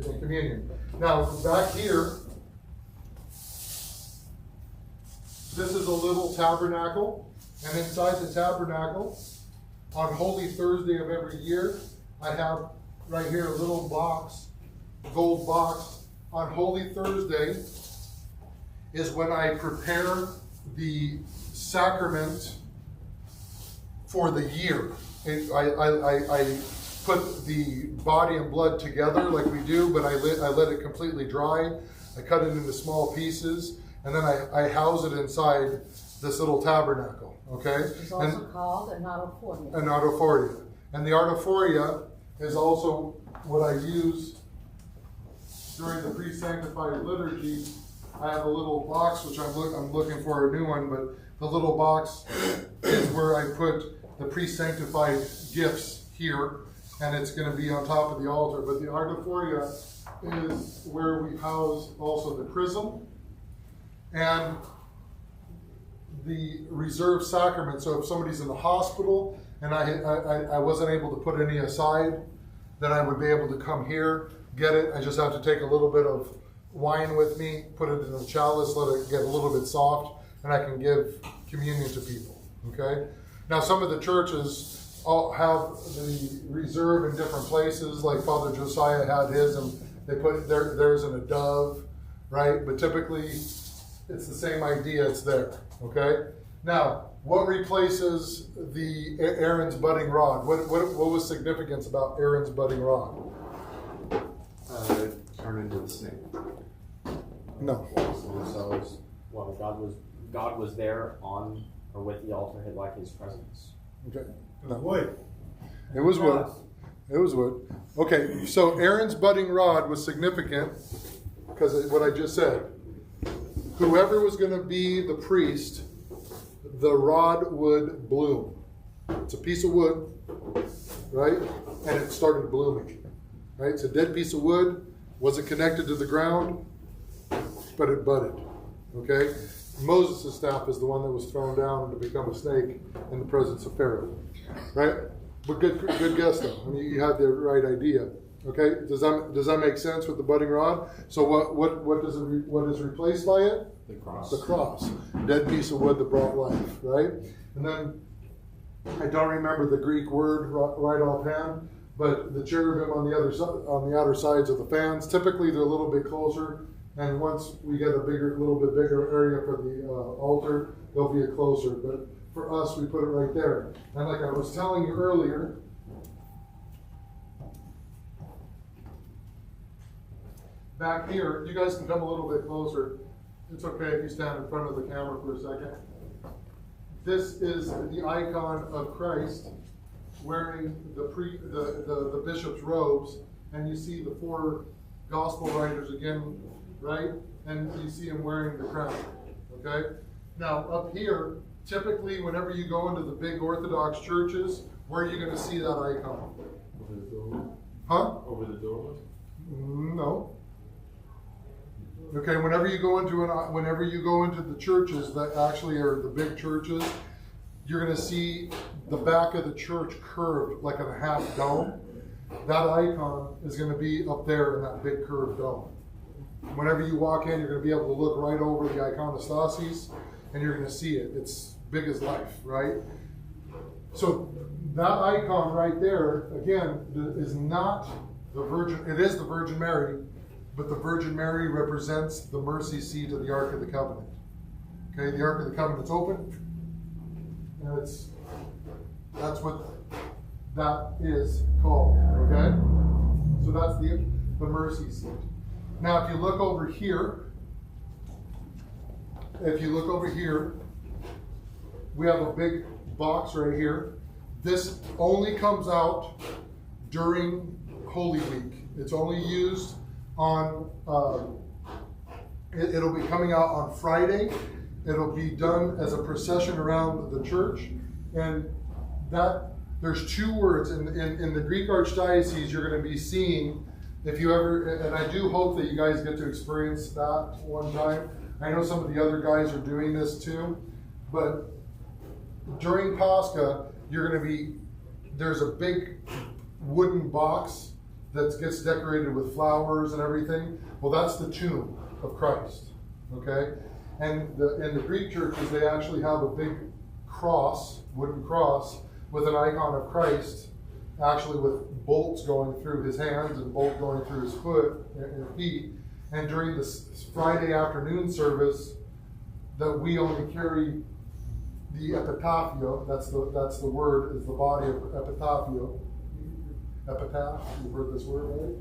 in communion. Now, back here, this is a little tabernacle, and inside the tabernacle, on Holy Thursday of every year, I have right here a little box, gold box. On Holy Thursday is when I prepare the sacrament for the year. I put the body and blood together like we do, but I let it completely dry. I cut it into small pieces, and then I house it inside this little tabernacle, okay? It's also called an autophoria. An autophoria. And the autophoria is also what I use during the pre-sanctified liturgy. I have a little box, which I'm looking for a new one, but the little box is where I put the pre-sanctified gifts here, and it's going to be on top of the altar. But the autophoria is where we house also the chrism and the reserved sacrament. So if somebody's in the hospital and I wasn't able to put any aside, then I would be able to come here, get it. I just have to take a little bit of wine with me, put it in a chalice, let it get a little bit soft, and I can give communion to people, okay? Now, some of the churches all have the reserve in different places, like Father Josiah had his, and they put theirs in a dove, right? But typically, it's the same idea, it's there, okay? Now, what replaces the Aaron's budding rod? What was significance about Aaron's budding rod? Turn into the snake. No. Well, God was there on or with the altar, like His presence. Okay. No. Wood. It was wood. It was wood. Okay, so Aaron's budding rod was significant because of what I just said. Whoever was going to be the priest, the rod would bloom. It's a piece of wood, right? And it started blooming, right? It's a dead piece of wood, wasn't connected to the ground, but it budded, okay? Moses' staff is the one that was thrown down to become a snake in the presence of Pharaoh, right? But good guess though. I mean, you had the right idea. Okay, does that make sense with the budding rod? So what is replaced by it? The cross. The cross, dead piece of wood that brought life, right? And then I don't remember the Greek word right offhand, but the cherubim on the outer sides of the fans. Typically, they're a little bit closer, and once we get a little bit bigger area for the altar, they'll be closer. But for us, we put it right there. And like I was telling you earlier, back here, you guys can come a little bit closer. It's okay if you stand in front of the camera for a second. This is the icon of Christ wearing the bishop's robes, and you see the four gospel writers again, right? And you see him wearing the crown, okay? Now, up here, typically, whenever you go into the big Orthodox churches, where are you going to see that icon? Over the doorway? Huh? Over the doorway? No. Okay, whenever you go into the churches that actually are the big churches, you're going to see the back of the church curved like in a half dome. That icon is going to be up there in that big curved dome. Whenever you walk in, you're going to be able to look right over the iconostasis, and you're going to see it. It's big as life, right? So that icon right there, again, is not the Virgin. It is the Virgin Mary, but the Virgin Mary represents the mercy seat of the Ark of the Covenant. Okay, the Ark of the Covenant's open, and that's what that is called. Okay, so that's the mercy seat. Now, if you look over here, we have a big box right here. This only comes out during Holy Week. It's only used on, it'll be coming out on Friday. It'll be done as a procession around the church. And that, there's two words. In the Greek Archdiocese, you're going to be seeing if you ever, and I do hope that you guys get to experience that one time. I know some of the other guys are doing this too, but during Pascha, there's a big wooden box that gets decorated with flowers and everything. Well, that's the tomb of Christ, okay? And in the Greek churches, they actually have a big cross, wooden cross, with an icon of Christ, actually with bolts going through his hands and bolts going through his foot and feet. And during this Friday afternoon service, that we only carry the epitaphio, that's the word, is the body of epitaphio. Epitaph, you've heard this word, right?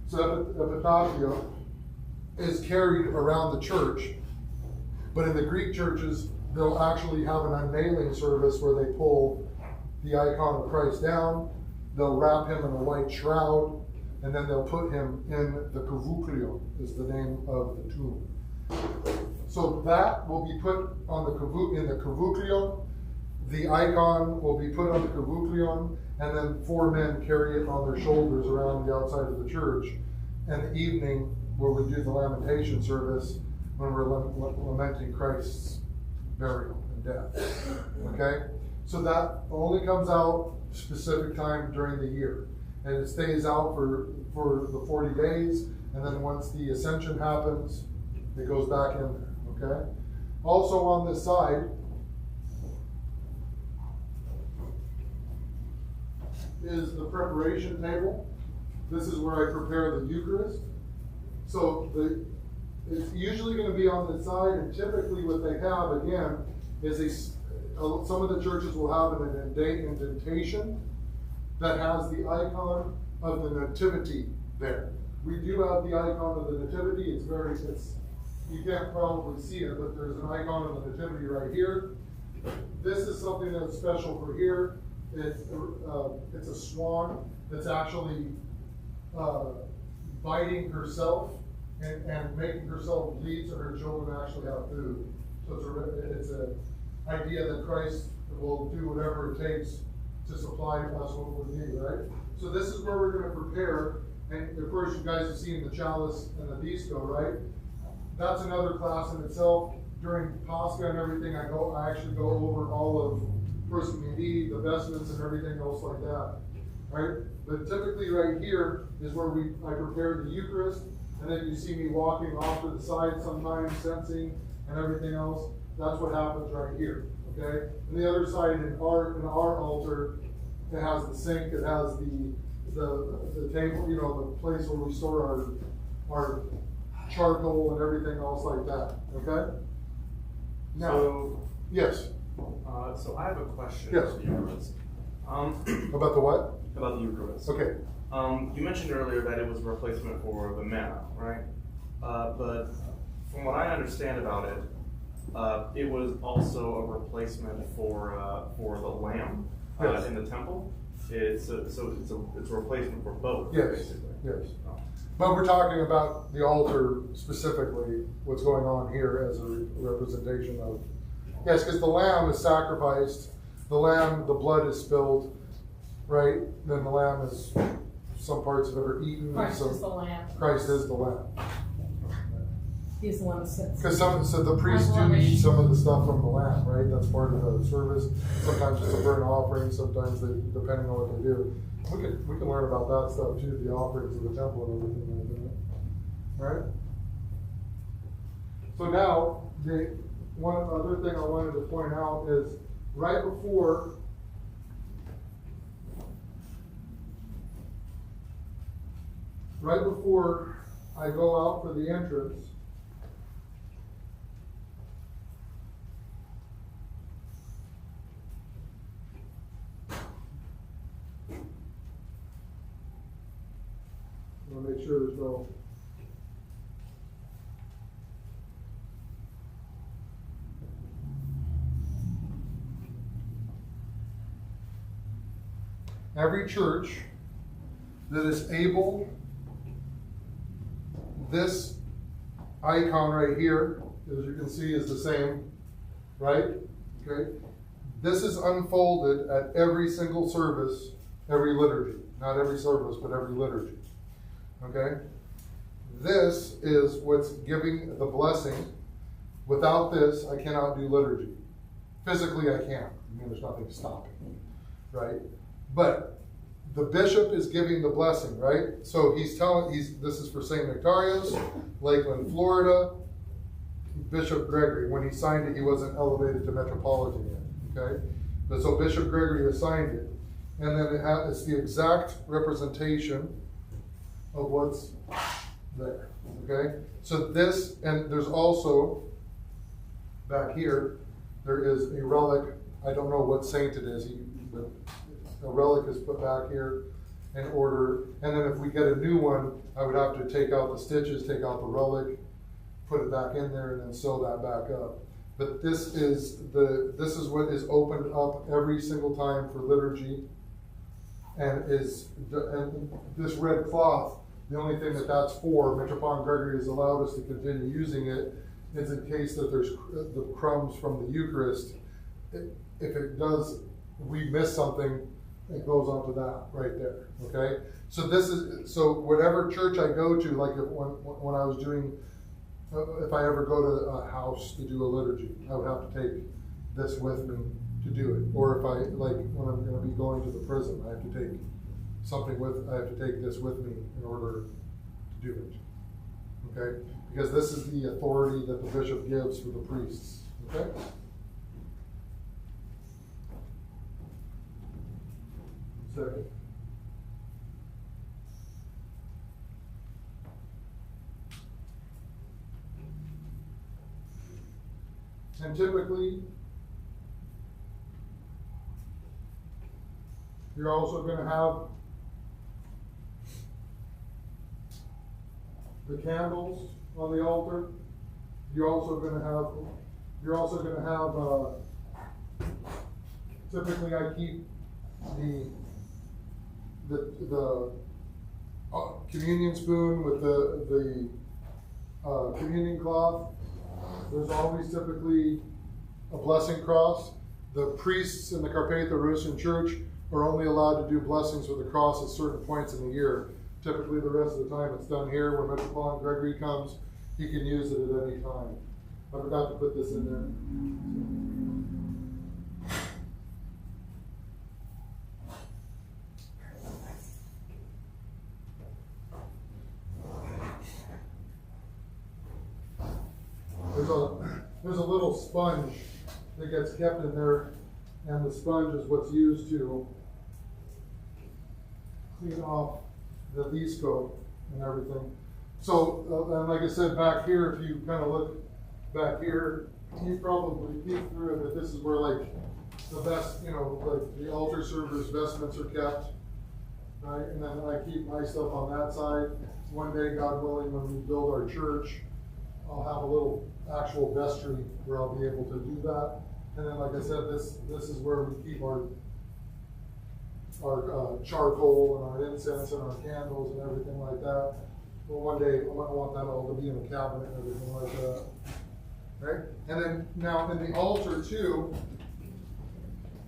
So epitaphio is carried around the church. But in the Greek churches, they'll actually have an unveiling service where they pull the icon of Christ down, they'll wrap him in a white shroud, and then they'll put him in the kavouklio, is the name of the tomb. So that will be put on in the kavouklio. The icon will be put on the kavouklio, and then 4 men carry it on their shoulders around the outside of the church. And the evening, where we do the lamentation service, when we're lamenting Christ's burial and death. Okay? So that only comes out specific time during the year. And it stays out for the 40 days, and then once the ascension happens, it goes back in there. Okay? Also on this side is the preparation table. This is where I prepare the Eucharist. So it's usually going to be on the side, and typically what they have, again, is some of the churches will have an indentation that has the icon of the Nativity there. We do have the icon of the Nativity. You can't probably see it, but there's an icon of the Nativity right here. This is something that's special for here. It's a swan that's actually biting herself and making herself bleed so her children actually have food. So it's an idea that Christ will do whatever it takes to supply us what we need, right? So this is where we're going to prepare. And of course, you guys have seen the chalice and the disco, right? That's another class in itself. During Pascha and everything, I actually go over all of prosumidi, the vestments, and everything else like that, right? But typically, right here is where I prepare the Eucharist, and then you see me walking off to the side sometimes, sensing and everything else. That's what happens right here. Okay. And the other side in our altar, it has the sink, it has the table, the place where we store our charcoal and everything else like that. Okay? Now, yes. So I have a question Yes. about the Eucharist. About the what? About the Eucharist. Okay. You mentioned earlier that it was a replacement for the manna, right? But from what I understand about it, it was also a replacement for the lamb Yes. in the temple. It's a replacement for both, Yes. basically. Yes. Oh. But we're talking about the altar specifically, what's going on here as a representation of. Yes, because the lamb is sacrificed, the blood is spilled, right? Then the lamb is, some parts of it are eaten. Christ is the Lamb. Christ is the lamb. He's the one that sits. Because so the priests do eat some of the stuff from the lamb, right? That's part of the service. Sometimes it's a burnt offering, sometimes depending on what they do. We can learn about that stuff too, the offerings of the temple and everything like that. Right? So now, one other thing I wanted to point out is right before I go out for the entrance, I want to make sure there's no. Every church that is able, this icon right here, as you can see, is the same, right? Okay. This is unfolded at every single service, every liturgy. Not every service, but every liturgy. Okay? This is what's giving the blessing. Without this, I cannot do liturgy. Physically, I can't. I mean, there's nothing stopping me, right? But the bishop is giving the blessing, right? So this is for St. Nectarios, Lakeland, Florida. Bishop Gregory, when he signed it, he wasn't elevated to metropolitan yet, okay? But so Bishop Gregory has signed it. And then it's the exact representation of what's there, okay? So this, and there's also, back here, there is a relic. I don't know what saint it is, but a relic is put back here in order. And then if we get a new one, I would have to take out the stitches, take out the relic, put it back in there, and then sew that back up. But this is what is opened up every single time for liturgy, and this red cloth. The only thing that's for, Metropolitan Gregory has allowed us to continue using it, is in case that there's the crumbs from the Eucharist. If we miss something, it goes onto that right there. Okay. So whatever church I go to, like when I was doing. If I ever go to a house to do a liturgy, I would have to take this with me to do it. Or if when I'm going to be going to the prison, I have to take I have to take this with me in order to do it. Okay? Because this is the authority that the bishop gives for the priests. Okay? Second. And typically, you're also going to have the candles on the altar. You're also going to have. Typically, I keep the communion spoon with the communion cloth. There's always typically a blessing cross. The priests in the Carpatho-Russian Church are only allowed to do blessings with the cross at certain points in the year. Typically, the rest of the time it's done here. When Metropolitan Gregory comes, he can use it at any time. I forgot to put this in there. There's a little sponge that gets kept in there, and the sponge is what's used to clean off the visco and everything. So, and like I said, back here, if you kind of look back here, you probably peek through it, but this is where like the best, like the altar server's vestments are kept, right? And then I keep my stuff on that side. One day, God willing, when we build our church, I'll have a little actual vestry where I'll be able to do that. And then, like I said, this is where we keep our charcoal and our incense and our candles and everything like that. Well, one day I want that all to be in a cabinet and everything like that. Right? And then now in the altar too,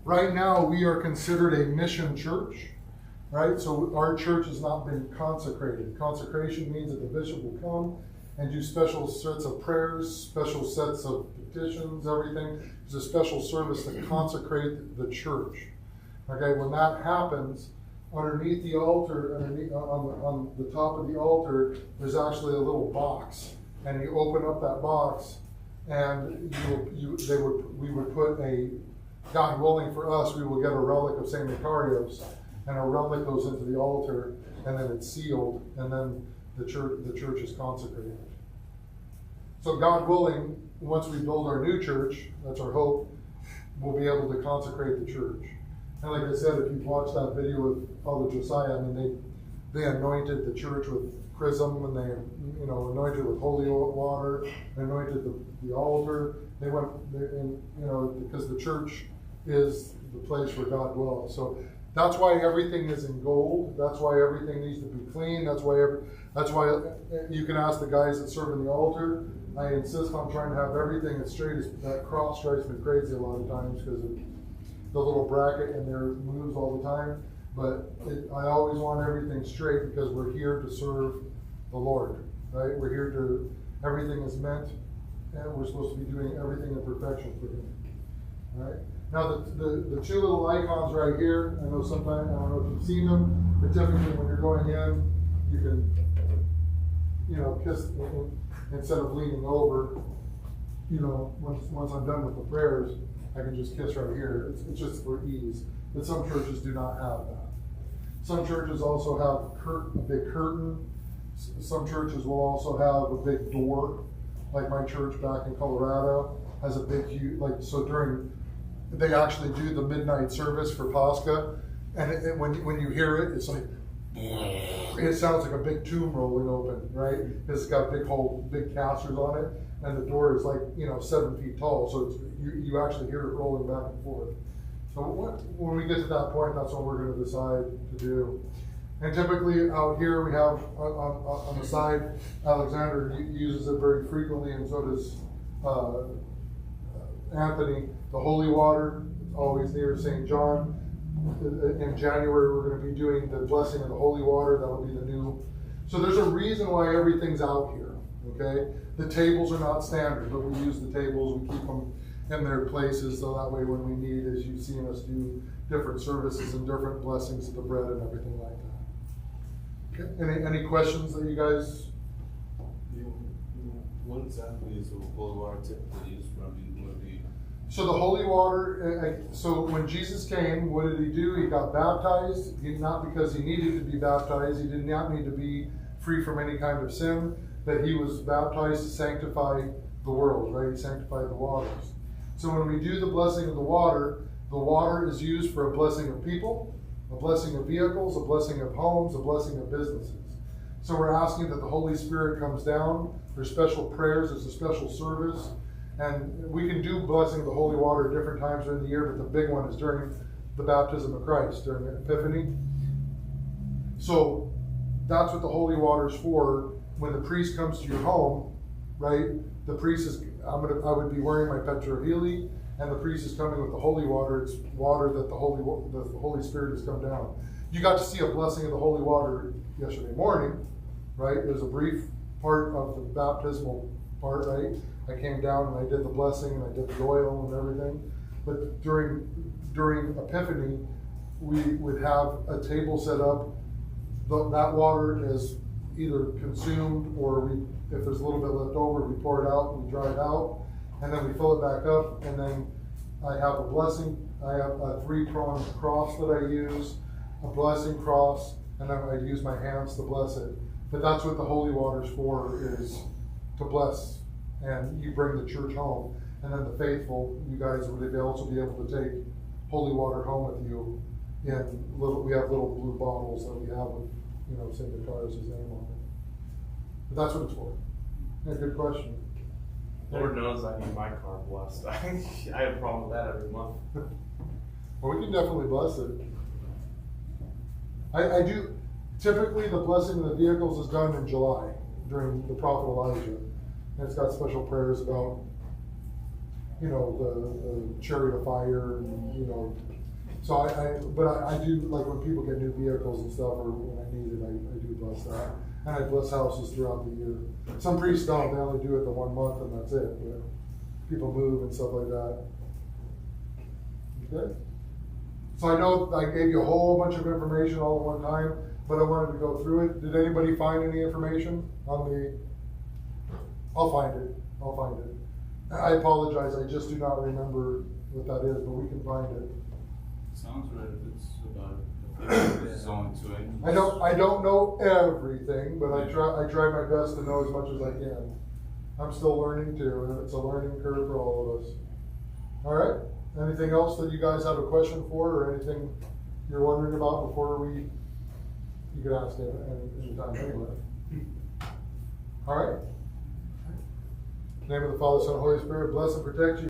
right now we are considered a mission church. Right? So our church has not been consecrated. Consecration means that the bishop will come and do special sets of prayers, special sets of petitions, everything. There's a special service to consecrate the church. Okay, when that happens, underneath the altar, on the top of the altar, there's actually a little box. And you open up that box, and we would put God willing for us, we will get a relic of St. Nectarios, and a relic goes into the altar, and then it's sealed, and then the church is consecrated. So God willing, once we build our new church, that's our hope, we'll be able to consecrate the church. And like I said, if you've watched that video with Father Josiah, I mean, they anointed the church with chrism, and they anointed with holy water, they anointed the altar. They went, because the church is the place where God dwells. So that's why everything is in gold. That's why everything needs to be clean. That's why you can ask the guys that serve in the altar. I insist on trying to have everything as straight as that cross drives me crazy a lot of times because the little bracket in there moves all the time. But I always want everything straight because we're here to serve the Lord, right? We're here to, everything is meant, and we're supposed to be doing everything in perfection for Him, right? Now, the two little icons right here, I know sometimes, I don't know if you've seen them, but typically when you're going in, you can, kiss, instead of leaning over, once I'm done with the prayers, I can just kiss right here. It's just for ease. But some churches do not have that. Some churches also have a big curtain. Some churches will also have a big door, like my church back in Colorado has a big, huge, they actually do the midnight service for Pascha, and when you hear it, it's like, it sounds like a big tomb rolling open, right? It's got big casters on it, and the door is 7 feet tall, so you actually hear it rolling back and forth. So when we get to that point, that's what we're going to decide to do. And typically out here we have on the side, Alexander uses it very frequently, and so does Anthony. The holy water, always near St. John. In January we're going to be doing the blessing of the holy water. That'll be the new. So there's a reason why everything's out here. Okay, the tables are not standard, but we use the tables. We keep them in their places, so that way when we need, as you've seen us do different services and different blessings of the bread and everything like that. Okay. Any questions that you guys? What exactly is the holy water typically used for? So the holy water, so when Jesus came, what did He do? He got baptized, not because He needed to be baptized. He did not need to be free from any kind of sin, but He was baptized to sanctify the world, right? He sanctified the waters. So when we do the blessing of the water is used for a blessing of people, a blessing of vehicles, a blessing of homes, a blessing of businesses. So we're asking that the Holy Spirit comes down. There's special prayers, there's a special service. And we can do blessing of the holy water at different times during the year, but the big one is during the baptism of Christ, during the Epiphany. So that's what the holy water is for. When the priest comes to your home, right, the priest is, I would be wearing my Petroheli, and the priest is coming with the holy water. It's water that the Holy Spirit has come down. You got to see a blessing of the holy water yesterday morning, right? It was a brief part of the baptismal part, right? I came down and I did the blessing and I did the oil and everything. But during Epiphany, we would have a table set up. That water is either consumed, or if there's a little bit left over, we pour it out and we dry it out, and then we fill it back up. And then I have a blessing. I have a 3-pronged cross that I use, a blessing cross, and then I use my hands to bless it. But that's what the holy water is for, is to bless. And you bring the church home, and then the faithful, you guys would also be able to take holy water home with you. We have little blue bottles that we have with, St. Vicar's name on it. But that's what it's for. Yeah, good question. Lord knows I need my car blessed. I have a problem with that every month. Well, we can definitely bless it. I do. Typically, the blessing of the vehicles is done in July during the prophet Elijah. And it's got special prayers about, the chariot of fire, and, So I do, like when people get new vehicles and stuff, or when I need it, I do bless that. And I bless houses throughout the year. Some priests don't, they only do it the 1 month and that's it. But people move and stuff like that. Okay? So I know I gave you a whole bunch of information all at one time, but I wanted to go through it. Did anybody find any information on the... I'll find it. I apologize, I just do not remember what that is, but we can find it. Sounds right if it's about it's only 2 inches. I don't know everything, but I try my best to know as much as I can. I'm still learning too, and it's a learning curve for all of us. All right. Anything else that you guys have a question for, or anything you're wondering about before you can ask it anytime anyway. All right. In the name of the Father, Son, and Holy Spirit, bless and protect you.